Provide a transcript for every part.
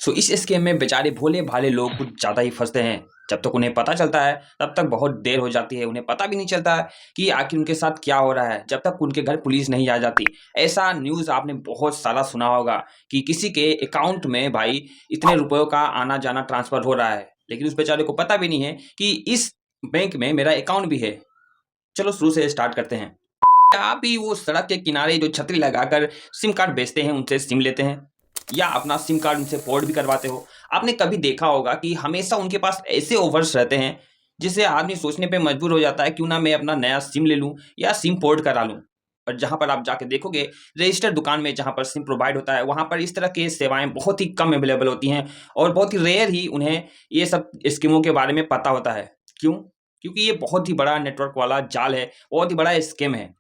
सो इस स्कीम में बेचारे भोले भाले लोग कुछ ज़्यादा ही फंसते हैं। जब तक उन्हें पता चलता है तब तक बहुत देर हो जाती है। उन्हें पता भी नहीं चलता है कि आखिर उनके साथ क्या हो रहा है जब तक उनके घर पुलिस नहीं आ जाती। ऐसा न्यूज़ आपने बहुत सारा सुना होगा कि किसी के अकाउंट में भाई इतने रुपयों का आना जाना ट्रांसफ़र हो रहा है, लेकिन उस बेचारे को पता भी नहीं है कि इस बैंक में मेरा अकाउंट भी है। चलो शुरू से स्टार्ट करते हैं। क्या आप भी वो सड़क के किनारे जो छतरी लगाकर सिम कार्ड बेचते हैं उनसे सिम लेते हैं या अपना सिम कार्ड उनसे पोर्ट भी करवाते हो? आपने कभी देखा होगा कि हमेशा उनके पास ऐसे ऑफर्स रहते हैं जिससे आदमी सोचने पे मजबूर हो जाता है क्यों ना मैं अपना नया सिम ले लूं या सिम पोर्ट करा लूं। और जहां पर आप जाके देखोगे रजिस्टर्ड दुकान में जहां पर सिम प्रोवाइड होता है वहां पर इस तरह की सेवाएं बहुत ही कम अवेलेबल होती हैं और बहुत ही रेयर ही उन्हें ये सब स्कीमों के बारे में पता होता है। क्यों? क्योंकि ये बहुत ही बड़ा नेटवर्क वाला जाल है, बहुत ही बड़ा स्कीम है।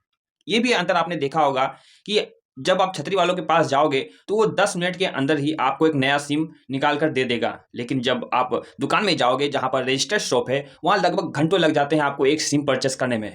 ये भी अंतर आपने देखा होगा कि जब आप छतरी वालों के पास जाओगे तो वो 10 मिनट के अंदर ही आपको एक नया सिम निकाल कर दे देगा, लेकिन जब आप दुकान में जाओगे जहां पर रजिस्टर्ड शॉप है वहां लगभग घंटों लग जाते हैं आपको एक सिम परचेस करने में।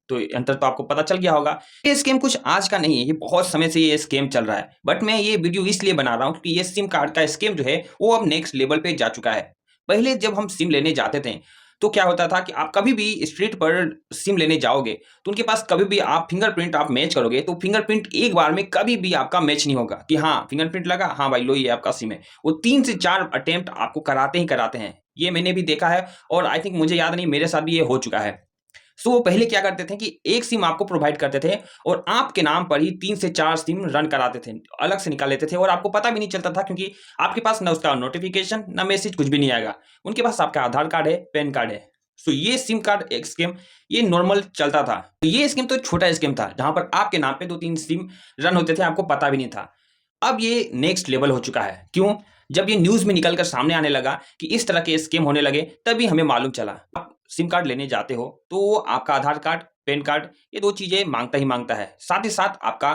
तो अंतर तो आपको पता चल गया होगा। ये स्कीम कुछ आज का नहीं है, ये बहुत समय से ये स्कीम चल रहा है, बट मैं ये वीडियो इसलिए बना रहा हूँ क्योंकि ये सिम कार्ड का स्कीम जो है वो अब नेक्स्ट लेवल पे जा चुका है। पहले जब हम सिम लेने जाते थे तो क्या होता था कि आप कभी भी स्ट्रीट पर सिम लेने जाओगे तो उनके पास कभी भी आप फिंगरप्रिंट आप मैच करोगे तो फिंगरप्रिंट एक बार में कभी भी आपका मैच नहीं होगा कि हाँ फिंगरप्रिंट लगा, हाँ भाई लो ये आपका सिम है। वो 3 से 4 अटेम्प्ट आपको कराते ही कराते हैं। ये मैंने भी देखा है और आई थिंक मुझे याद नहीं मेरे साथ भी ये हो चुका है। सो वो पहले क्या करते थे कि एक सिम आपको प्रोवाइड करते थे और आपके नाम पर ही 3 से 4 सिम रन कराते थे, अलग से निकाल लेते थे और आपको पता भी नहीं चलता था क्योंकि आपके पास ना उसका नोटिफिकेशन ना मैसेज कुछ भी नहीं आएगा। उनके पास आपका आधार कार्ड है, पैन कार्ड है। सो ये सिम कार्ड एक स्कीम ये नॉर्मल चलता था। तो ये स्कीम तो छोटा स्कीम था जहां पर आपके नाम पे 2-3 सिम रन होते थे, आपको पता भी नहीं था। अब ये नेक्स्ट लेवल हो चुका है। क्यों? जब ये न्यूज़ में निकल कर सामने आने लगा कि इस तरह के स्कीम होने लगे तभी हमें मालूम चला। आप सिम कार्ड लेने जाते हो तो वो आपका आधार कार्ड, पैन कार्ड ये 2 चीज़ें माँगता ही माँगता है। साथ ही साथ आपका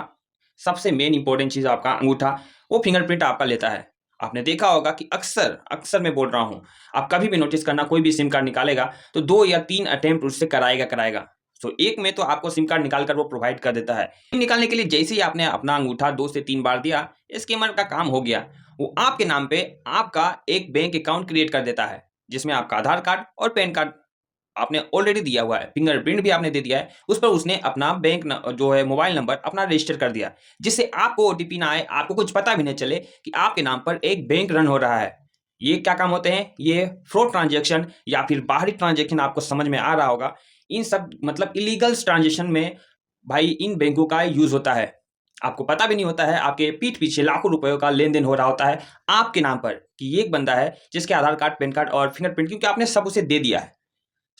सबसे मेन इम्पोर्टेंट चीज़ आपका अंगूठा, वो फिंगरप्रिंट आपका लेता है। आपने देखा होगा कि अक्सर मैं बोल रहा हूँ, आप कभी भी नोटिस करना कोई भी सिम कार्ड निकालेगा तो 2 या 3 अटेम्प्ट उससे कराएगा। सो एक में तो आपको सिम कार्ड निकाल कर वो प्रोवाइड कर देता है। सिम निकालने के लिए जैसे ही आपने अपना अंगूठा 2 से 3 बार दिया, स्कैमर का काम हो गया। वो आपके नाम पे आपका एक बैंक अकाउंट क्रिएट कर देता है, जिसमें आपका आधार कार्ड और पैन कार्ड आपने ऑलरेडी दिया हुआ है, फिंगरप्रिंट भी आपने दे दिया है, उस पर उसने अपना जो है मोबाइल नंबर अपना रजिस्टर कर दिया, जिससे आपको ओटीपी ना आए, आपको कुछ पता भी नहीं चले कि आपके नाम पर एक बैंक रन हो रहा है। ये क्या काम होते हैं? ये फ्रॉड ट्रांजैक्शन या फिर बाहरी ट्रांजैक्शन आपको समझ में आ रहा होगा। इन सब मतलब इलीगल ट्रांजैक्शन में भाई इन बैंकों का यूज़ होता है। आपको पता भी नहीं होता है, आपके पीठ पीछे लाखों रुपयों का लेन-देन हो रहा होता है आपके नाम पर कि ये एक बंदा है जिसके आधार कार्ड, पैन कार्ड और फिंगरप्रिंट क्योंकि आपने सब उसे दे दिया है।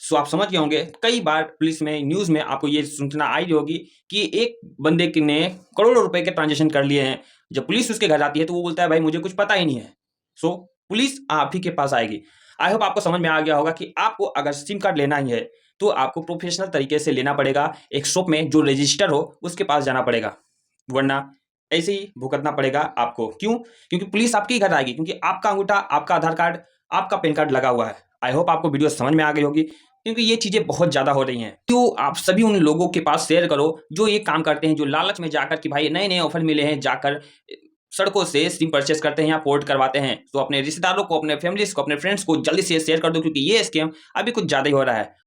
सो आप समझ गए होंगे, कई बार पुलिस में न्यूज़ में आपको ये सूचना आई होगी कि एक बंदे की ने करोड़ों रुपए के ट्रांज़ैक्शन कर लिए हैं। जब पुलिस उसके घर आती है तो वो बोलता है भाई मुझे कुछ पता ही नहीं है। सो पुलिस आप ही के पास आएगी। आई होप आपको समझ में आ गया होगा कि आपको अगर सिम कार्ड लेना ही है तो आपको प्रोफेशनल तरीके से लेना पड़ेगा। एक शॉप में जो रजिस्टर हो उसके पास जाना पड़ेगा, वरना ऐसे ही भुगतना पड़ेगा आपको। क्यों? क्योंकि पुलिस आपके ही घर आएगी क्योंकि आपका अंगूठा, आपका आधार कार्ड, आपका पैन कार्ड लगा हुआ है। आई होप आपको वीडियो समझ में आ गई होगी क्योंकि ये चीज़ें बहुत ज़्यादा हो रही हैं। तो आप सभी उन लोगों के पास शेयर करो जो ये काम करते हैं, जो लालच में जाकर कि भाई नए-नए ऑफर मिले हैं जाकर सड़कों से सिम परचेज़ करते हैं या पोर्ट करवाते हैं। तो अपने रिश्तेदारों को, अपने फैमिलीज़ को, अपने फ्रेंड्स को जल्दी से शेयर कर दो क्योंकि ये स्कैम अभी कुछ ज़्यादा ही हो रहा है।